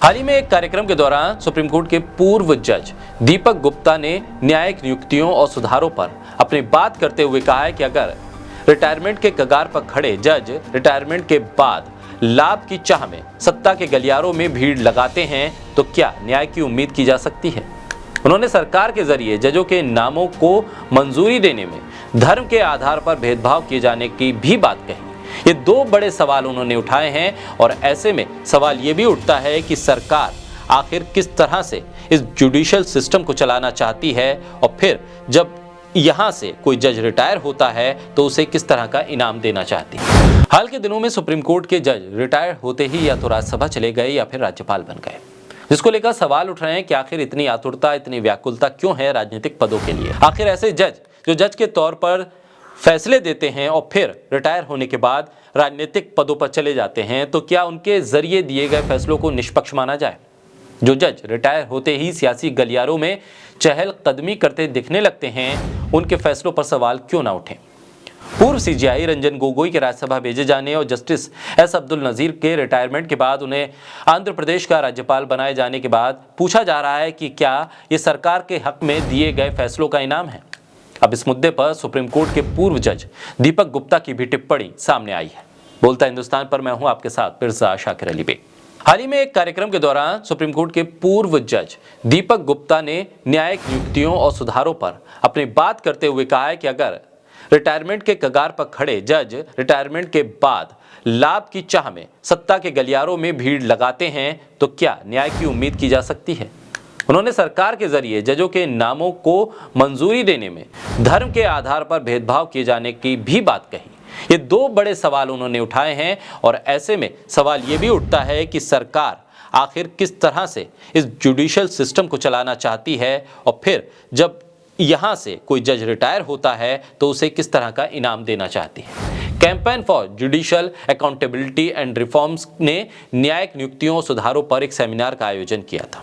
हाल ही में एक कार्यक्रम के दौरान सुप्रीम कोर्ट के पूर्व जज दीपक गुप्ता ने न्यायिक नियुक्तियों और सुधारों पर अपनी बात करते हुए कहा है कि अगर रिटायरमेंट के कगार पर खड़े जज रिटायरमेंट के बाद लाभ की चाह में सत्ता के गलियारों में भीड़ लगाते हैं तो क्या न्याय की उम्मीद की जा सकती है। उन्होंने सरकार के जरिए जजों के नामों को मंजूरी देने में धर्म के आधार पर भेदभाव किए जाने की भी बात कही। ये दो बड़े सवाल उन्होंने उठाए हैं और ऐसे में सवाल ये भी उठता है कि सरकार आखिर किस तरह से इस जुडिशियल सिस्टम को चलाना चाहती है और फिर जब यहाँ से कोई जज रिटायर होता है तो उसे किस तरह का इनाम देना चाहती है। हाल के दिनों में सुप्रीम कोर्ट के जज रिटायर होते ही या तो राज्यसभा चले गए या फिर राज्यपाल बन गए, जिसको लेकर सवाल उठ रहे हैं कि आखिर इतनी आतुरता, इतनी व्याकुलता क्यों है राजनीतिक पदों के लिए। आखिर ऐसे जज जो जज के तौर पर फैसले देते हैं और फिर रिटायर होने के बाद राजनीतिक पदों पर चले जाते हैं, तो क्या उनके जरिए दिए गए फैसलों को निष्पक्ष माना जाए। जो जज रिटायर होते ही सियासी गलियारों में चहल कदमी करते दिखने लगते हैं, उनके फैसलों पर सवाल क्यों ना उठे। पूर्व सीजेआई रंजन गोगोई के राज्यसभा भेजे जाने और जस्टिस एस अब्दुल नजीर के रिटायरमेंट के बाद उन्हें आंध्र प्रदेश का राज्यपाल बनाए जाने के बाद पूछा जा रहा है कि क्या ये सरकार के हक में दिए गए फैसलों का इनाम है। अब इस मुद्दे पर सुप्रीम कोर्ट के पूर्व जज दीपक गुप्ता की भी टिप्पणी सामने आई है। बोलता हिंदुस्तान पर मैं हूं आपके साथ मिर्जा शाकिर अली बेग। हाल ही में एक कार्यक्रम के दौरान सुप्रीम कोर्ट के पूर्व जज दीपक गुप्ता ने न्यायिक नियुक्तियों और सुधारों पर अपनी बात करते हुए कहा है कि अगर रिटायरमेंट के कगार पर खड़े जज रिटायरमेंट के बाद लाभ की चाह में सत्ता के गलियारों में भीड़ लगाते हैं तो क्या न्याय की उम्मीद की जा सकती है। उन्होंने सरकार के जरिए जजों के नामों को मंजूरी देने में धर्म के आधार पर भेदभाव किए जाने की भी बात कही। ये दो बड़े सवाल उन्होंने उठाए हैं और ऐसे में सवाल ये भी उठता है कि सरकार आखिर किस तरह से इस जुडिशियल सिस्टम को चलाना चाहती है और फिर जब यहाँ से कोई जज रिटायर होता है तो उसे किस तरह का इनाम देना चाहती है। Campaign for judicial accountability and reforms ने न्यायिक नियुक्तियों और सुधारों पर एक सेमिनार का आयोजन किया था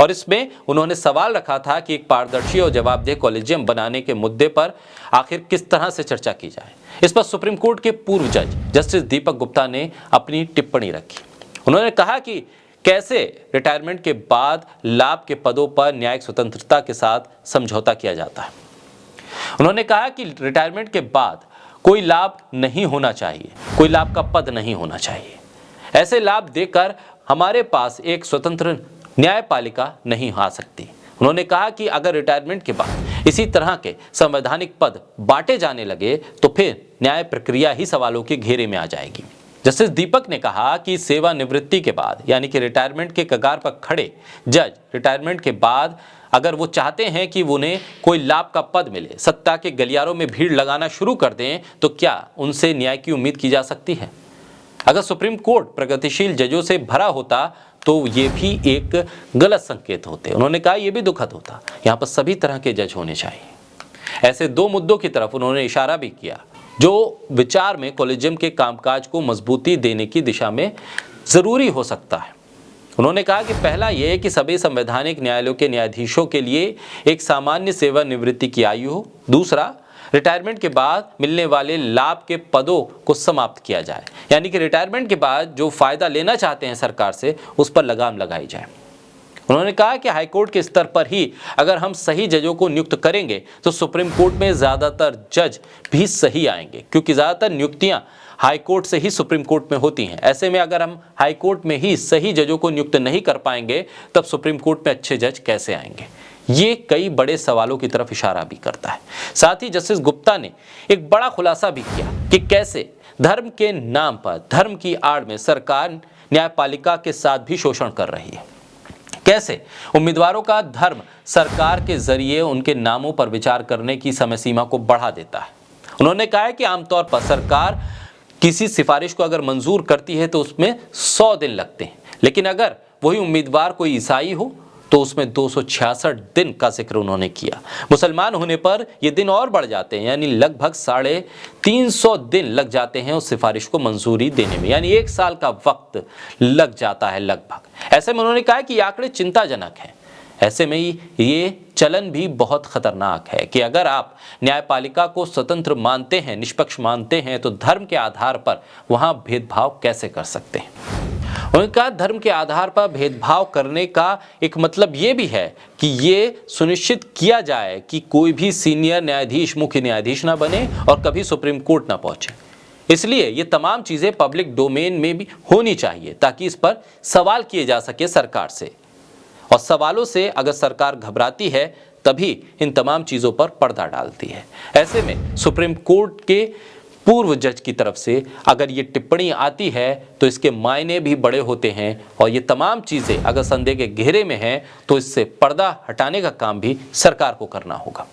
और इसमें उन्होंने सवाल रखा था कि एक पारदर्शी और जवाबदेह कॉलेजियम बनाने के मुद्दे पर आखिर किस तरह से चर्चा की जाए। इस पर सुप्रीम कोर्ट के पूर्व जज जस्टिस दीपक गुप्ता ने अपनी टिप्पणी रखी। उन्होंने कहा कि कैसे रिटायरमेंट के बाद लाभ के पदों पर न्यायिक स्वतंत्रता के साथ समझौता किया जाता है। उन्होंने कहा कि रिटायरमेंट के बाद कोई लाभ नहीं होना चाहिए, कोई लाभ का पद नहीं होना चाहिए। ऐसे लाभ देकर हमारे पास एक स्वतंत्र न्यायपालिका नहीं आ सकती। उन्होंने कहा कि अगर रिटायरमेंट के बाद इसी तरह के संवैधानिक पद बांटे जाने लगे तो फिर न्याय प्रक्रिया ही सवालों के घेरे में आ जाएगी। जस्टिस दीपक ने कहा कि सेवानिवृत्ति के बाद यानी कि रिटायरमेंट के कगार पर खड़े जज रिटायरमेंट के बाद अगर वो चाहते हैं कि उन्हें कोई लाभ का पद मिले, सत्ता के गलियारों में भीड़ लगाना शुरू कर दें, तो क्या उनसे न्याय की उम्मीद की जा सकती है। अगर सुप्रीम कोर्ट प्रगतिशील जजों से भरा होता तो ये भी एक गलत संकेत होते। उन्होंने कहा यह भी दुखद होता। यहाँ पर सभी तरह के जज होने चाहिए। ऐसे दो मुद्दों की तरफ उन्होंने इशारा भी किया जो विचार में कॉलेजियम के कामकाज को मजबूती देने की दिशा में जरूरी हो सकता है। उन्होंने कहा कि पहला यह है कि सभी संवैधानिक न्यायालयों के न्यायाधीशों के लिए एक सामान्य सेवानिवृत्ति की आयु हो। दूसरा, रिटायरमेंट के बाद मिलने वाले लाभ के पदों को समाप्त किया जाए, यानी कि रिटायरमेंट के बाद जो फायदा लेना चाहते हैं सरकार से उस पर लगाम लगाई जाए। उन्होंने कहा कि हाईकोर्ट के स्तर पर ही अगर हम सही जजों को नियुक्त करेंगे तो सुप्रीम कोर्ट में ज़्यादातर जज भी सही आएंगे, क्योंकि ज़्यादातर नियुक्तियां हाईकोर्ट से ही सुप्रीम कोर्ट में होती हैं। ऐसे में अगर हम हाईकोर्ट में ही सही जजों को नियुक्त नहीं कर पाएंगे तब सुप्रीम कोर्ट में अच्छे जज कैसे आएंगे। ये कई बड़े सवालों की तरफ इशारा भी करता है। साथ ही जस्टिस गुप्ता ने एक बड़ा खुलासा भी किया कि कैसे धर्म के नाम पर, धर्म की आड़ में सरकार न्यायपालिका के साथ भी शोषण कर रही है। कैसे उम्मीदवारों का धर्म सरकार के जरिए उनके नामों पर विचार करने की समय सीमा को बढ़ा देता है। उन्होंने कहा है कि आमतौर पर सरकार किसी सिफारिश को अगर मंजूर करती है तो उसमें 100 दिन लगते हैं, लेकिन अगर वही उम्मीदवार कोई ईसाई हो तो उसमें 266 दिन का जिक्र उन्होंने किया। मुसलमान होने पर ये दिन और बढ़ जाते हैं, यानी लगभग 350 दिन लग जाते हैं उस सिफारिश को मंजूरी देने में, यानी 1 साल का वक्त लग जाता है लगभग। ऐसे में उन्होंने कहा कि ये आंकड़े चिंताजनक हैं। ऐसे में ये चलन भी बहुत खतरनाक है कि अगर आप न्यायपालिका को स्वतंत्र मानते हैं, निष्पक्ष मानते हैं, तो धर्म के आधार पर वहां भेदभाव कैसे कर सकते हैं। उन्होंने कहा धर्म के आधार पर भेदभाव करने का एक मतलब ये भी है कि ये सुनिश्चित किया जाए कि कोई भी सीनियर न्यायाधीश मुख्य न्यायाधीश ना बने और कभी सुप्रीम कोर्ट ना पहुंचे। इसलिए ये तमाम चीजें पब्लिक डोमेन में भी होनी चाहिए ताकि इस पर सवाल किए जा सके सरकार से, और सवालों से अगर सरकार घबराती है तभी इन तमाम चीजों पर पर्दा डालती है। ऐसे में सुप्रीम कोर्ट के पूर्व जज की तरफ से अगर ये टिप्पणी आती है तो इसके मायने भी बड़े होते हैं, और ये तमाम चीजें अगर संदेह के घेरे में हैं तो इससे पर्दा हटाने का काम भी सरकार को करना होगा।